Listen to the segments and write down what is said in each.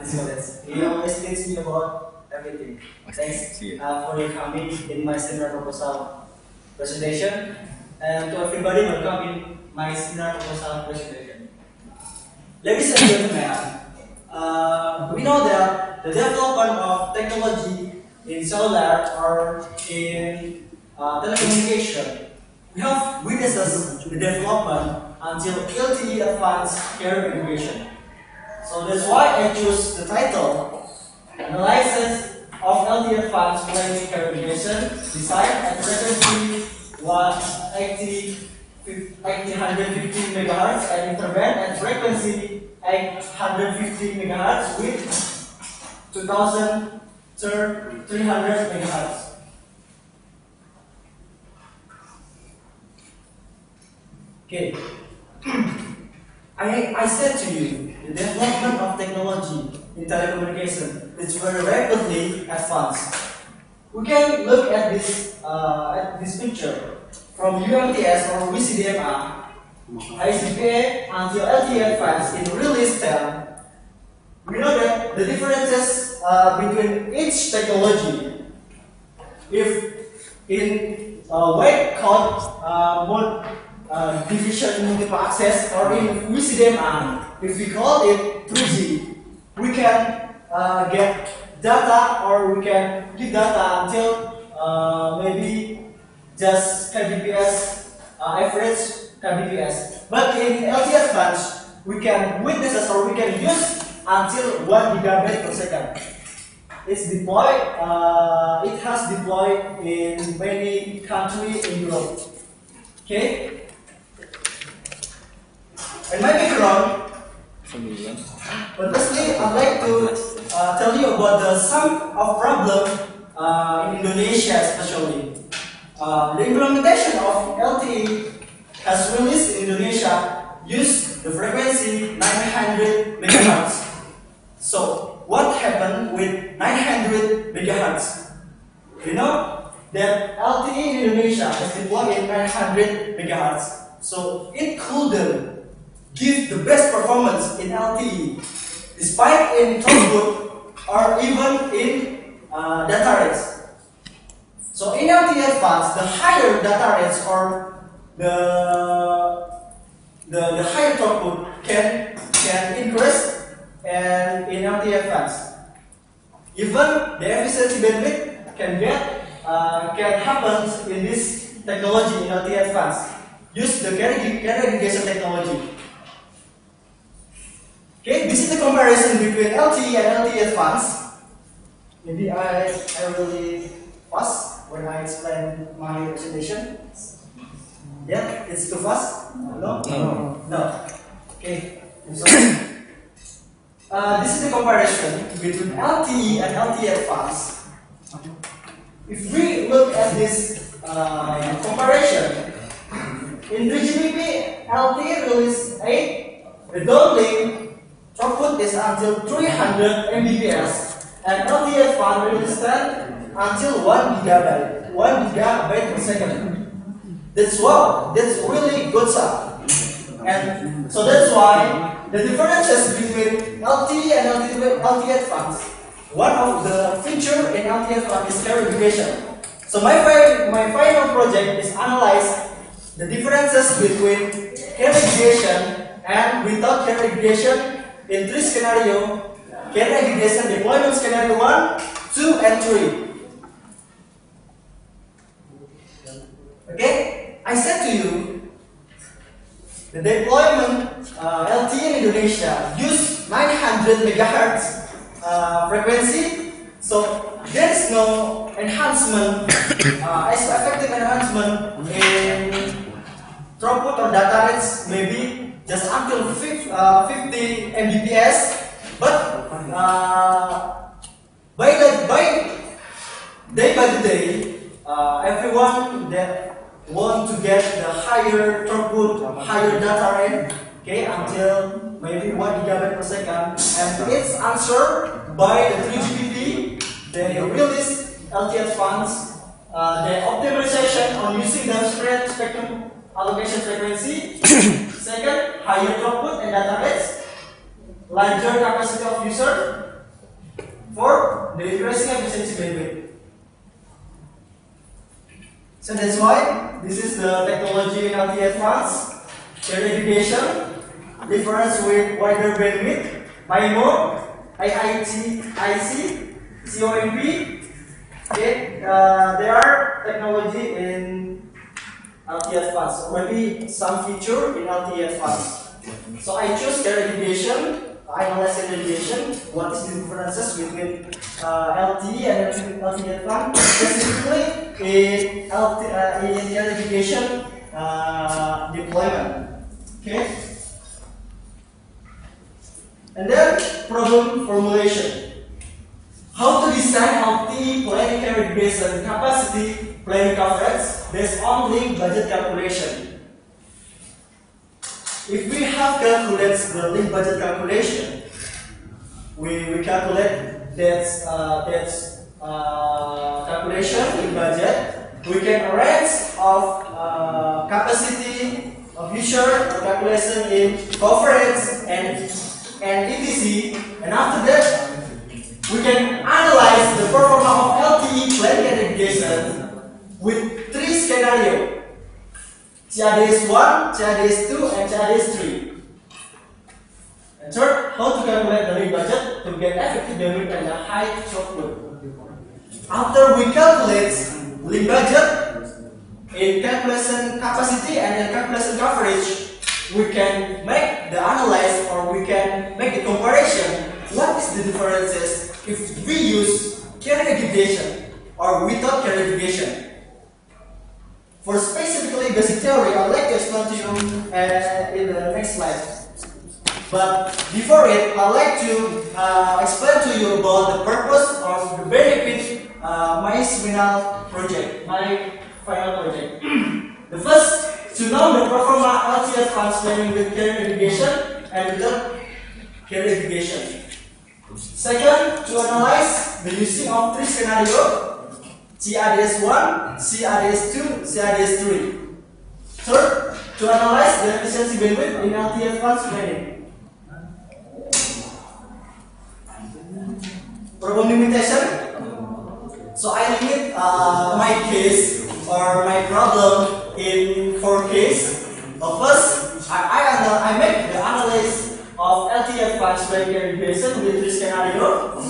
students. He always teach me about everything. Thanks for your coming in my seminar proposal presentation, and to everybody welcome in my seminar proposal presentation. Ladies and gentlemen, we know that the development of technology in cellular or in telecommunication, we have witnessed the development until LTE advanced carrier aggregation. So that's why I choose the title Analysis of LTE advanced carrier aggregation, design at frequency 150 MHz and intervene at frequency 850 MHz with 2300 MHz. Okay. I said to you, the development of technology in telecommunication is very rapidly advanced. We can look at this picture from UMTS or VCDMA, ICPA until LTE advanced in release 10. We know that the differences between each technology, if in wide code mode division multiple access, or in VCDMA, if we call it 3G, we can get data, or we can give data until maybe just kbps, average kbps. But in LTE advanced, we can witness or we can use until 1 gigabit per second. It's deployed. It has deployed in many countries in Europe. Okay. And my background, but firstly, I'd like to tell you about the sum of problem in Indonesia, especially. The implementation of LTE has released in Indonesia use the frequency 900 MHz. So, what happened with 900 MHz? You know that LTE in Indonesia is deployed in 900 MHz. So, it couldn't give the best performance in LTE, despite in throughput or even in data rates. So in LTE advanced, the higher data rates or the higher throughput can increase, and in LTE advanced, even the efficiency bandwidth can happen in this technology in LTE advanced. Use the carrier aggregation technology. Okay, this is the comparison between LTE and LTE advanced. Maybe I really fast when I explain my presentation. Yeah, it's too fast? No? No. Okay. So, this is the comparison between LTE and LTE advanced. If we look at this comparison, in 3GPP, LTE release 8, the downlink throughput is until 300 Mbps, and LTE advanced release 10 until 1 gigabit per second. That's wow, that's really good stuff. And so that's why the differences between LTE and LTE advanced, one of the features in LTE advanced is carrier aggregation. So my final project is analyze the differences between carrier aggregation and without carrier aggregation in 3 scenarios: carrier aggregation deployment scenario 1, 2, and 3. Okay, I said to you, the deployment LTE in Indonesia use 900 MHz frequency, so there is no enhancement, effective enhancement in throughput or data rates, maybe just until 50 Mbps, but by day by day, everyone that want to get the higher throughput, higher data rate, okay, until maybe 1 gigabit per second, and it's answered by the 3GPP. They release LTE advanced, the optimization on using the spectrum allocation frequency. Second, higher throughput and data rates, larger capacity of user, for the increasing efficiency bandwidth. So that's why this is the technology in LTE Advanced, carrier aggregation, difference with wider bandwidth, MIMO, IIT, IC, COMP. Okay, there are technology in LTE Advanced, maybe some feature in LTE Advanced. So I choose carrier aggregation. I analyze carrier aggregation. What is the differences between LTE and LTE Advanced? Specifically in carrier aggregation deployment. Okay. And then problem formulation. How to design LTE planning carrier aggregation capacity planning coverage based on link budget calculation. If we have calculated the link budget calculation, we calculate that calculation in budget. We can arrange of capacity of user calculation in coverage and etc. And after that, we can analyze the performance of LTE planning aggregation with three scenarios: CADS1, CADS2, and CADS3. And third, how to calculate the link budget to get effective bandwidth and a high throughput. After we calculate link budget in calculation capacity and in calculation coverage, we can make the analysis, or we can make the comparison. What is the differences if we use carrier aggregation or without carrier aggregation? For specifically basic theory, I would like to explain to you in the next slide. But before it, I would like to explain to you about the purpose of the benefit my final project. The first, to know the performance LTE Advanced planning with carrier aggregation and without carrier aggregation. Second, to analyze the using of three scenarios: CADS1, CADS2, CADS3. Third, to analyze the efficiency bandwidth in LTE Advanced planning. Problem limitation. So I limit my case or my problem in 4 cases. First, I make the analysis of LTE Advanced planning aggregation with 3 scenarios.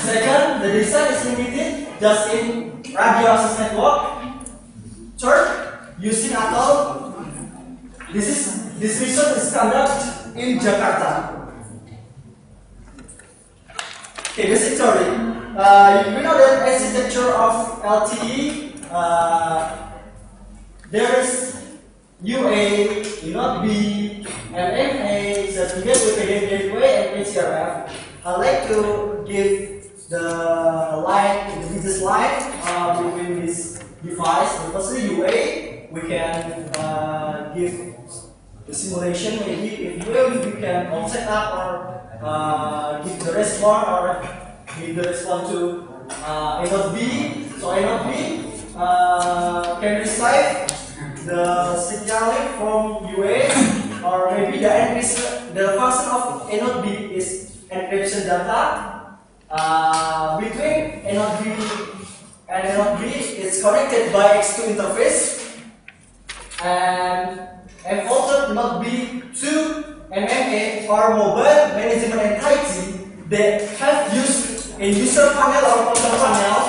Second, the design is limited just in radio access network. Third, using ATOL. This mission is conducted in Jakarta. Okay, basic story. We know that architecture of LTE, there's UA, not B, and MA, certificate with the gateway, and HRF. I'd like to give the business line between this device. Firstly, UA, we can give the simulation. Maybe if UA, we can set up or give the response, or give the response to A not B. So A not B can receive the signaling from UA, or maybe the function of A not B is encryption data. Between A not B and A not B is connected by X2 interface, and also not B to MMA or mobile management entity that have used a user panel or control panel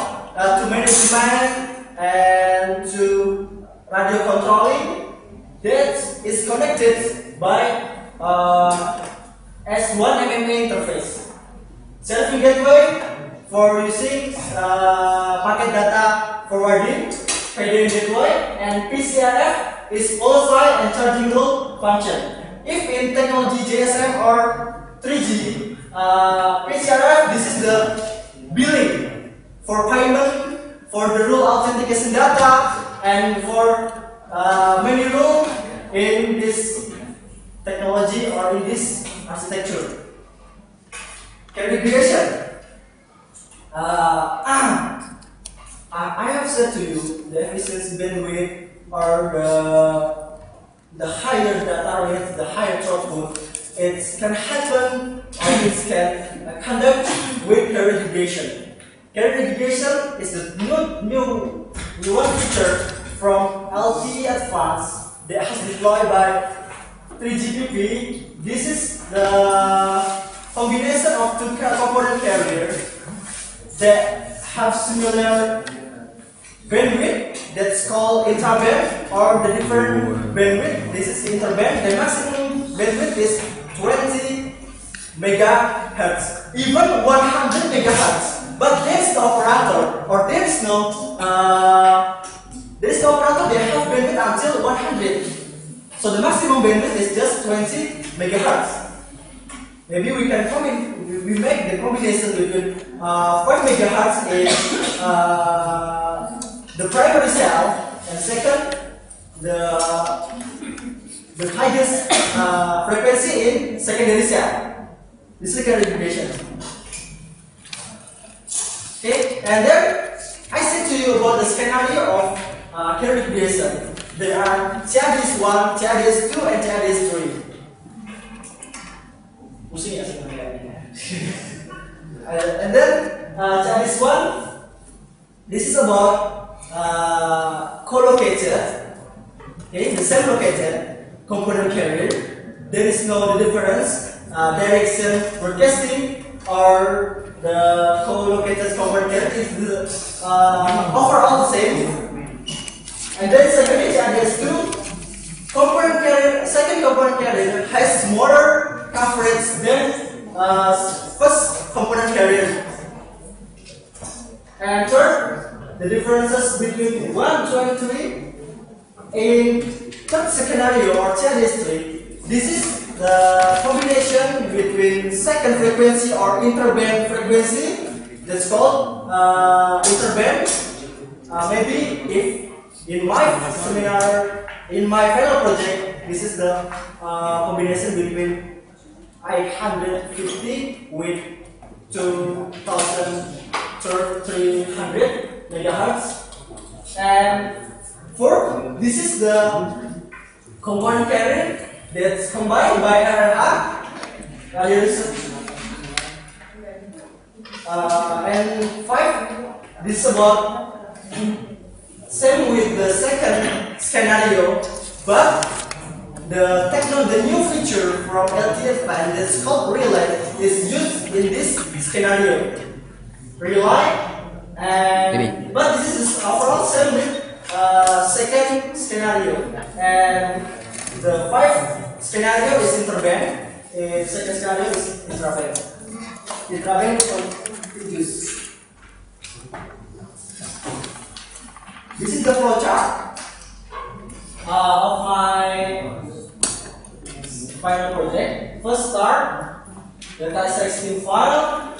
to management and to radio controlling, that is connected by S1 MMA interface. Selfie gateway for using packet data forwarding, PDN gateway, and PCRF is pole-side and charging load function. If in technology GSM or 3G, PCRF, this is the billing for payment, for the rule authentication data, and for many rules in this technology or in this architecture. Calibration. I have said to you the efficiency bandwidth or the higher data rate, the higher throughput, it can happen or it can conduct with carrier aggregation. Carrier aggregation is the new one feature from LTE Advanced that has deployed by 3GPP. This is the combination of two component carriers that have similar bandwidth, that's called interband, or the different bandwidth. This is interband. The maximum bandwidth is 20 megahertz, even 100 megahertz. But there's no operator, or there's no operator that have bandwidth until 100. So the maximum bandwidth is just 20 megahertz. Maybe we can we make the combination between 5 megahertz in the primary cell, and second the highest frequency in secondary cell. This is carrier aggregation. Okay, and then I said to you about the scenario of carrier aggregation. There are TRDS1, TRDS2, and TRDS3. And then TRDS1, this is about co-located, okay, the same located component carrier. There is no difference, direction, broadcasting, or the co-located component carrier is overall the same. And then secondly, TRDS2 component carrier. Second component carrier has smaller coverage than first component carrier. And third, the differences between 1, 2, and 3 in third scenario or TRDS3. This is the combination between second frequency or interband frequency. That's called interband. Maybe if in my seminar, in my final project, this is the combination between 850 with 2300 megahertz. And fourth, this is the component carrier that's combined by RRR. And five, this is about same with the second scenario, but the new feature from LTE band that's called relay is used in this scenario. Relay, and but this is overall same with second scenario, and the fifth scenario is interband. Second scenario is intraband. Intraband is this is the flowchart of my final project. First start, data extracting file,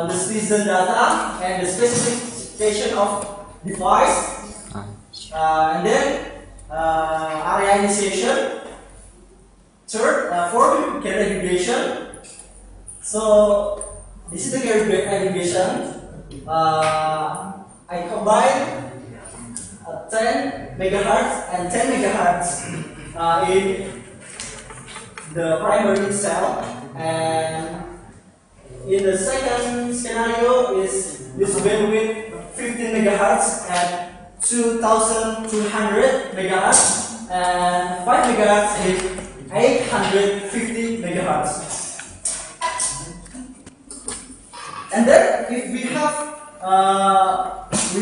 the citizen data, and the specification of device, and then area initiation. Third, fourth, carrier aggregation. So this is the carrier aggregation. I combine 10 megahertz and 10 megahertz in the primary cell, and in the second scenario is this bandwidth 15 megahertz and 2200 megahertz, and 5 megahertz is 850 megahertz. And then if we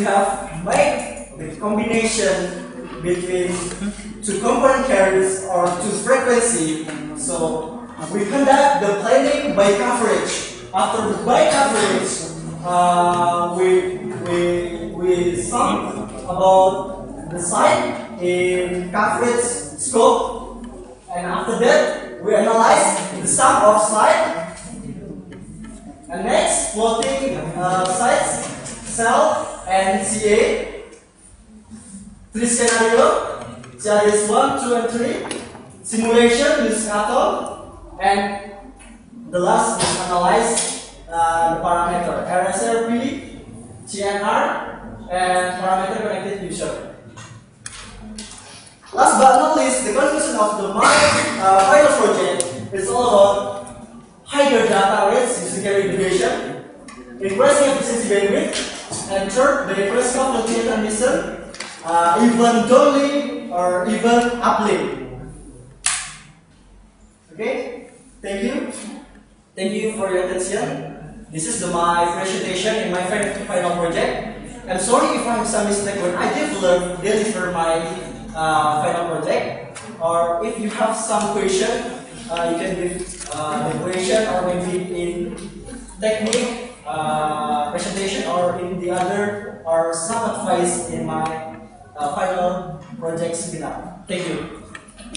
have made the combination between two component carriers or two frequency. So we conduct the planning by coverage. After the by coverage, we sum about the site in coverage scope, and after that we analyze the sum of site. And next, plotting sites, cell, and CA. Three scenario, TRDS 1, 2, and 3. Simulation using atom, and the last is analyze the parameter RSRP, CNR, and parameter connected user. Last but not least, the conclusion of my final project is all about higher data rates using better integration, increasing efficiency bandwidth, and third, the increasing of the transmission, even downlink or even uplink. Okay, thank you. Thank you for your attention. This is my presentation in my final project. I'm sorry if I have some mistake when I deliver my final project. Or if you have some question, you can give the question or maybe in technique presentation or in the other or some advice in my final project seminar. Thank you.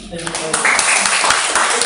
Thank you.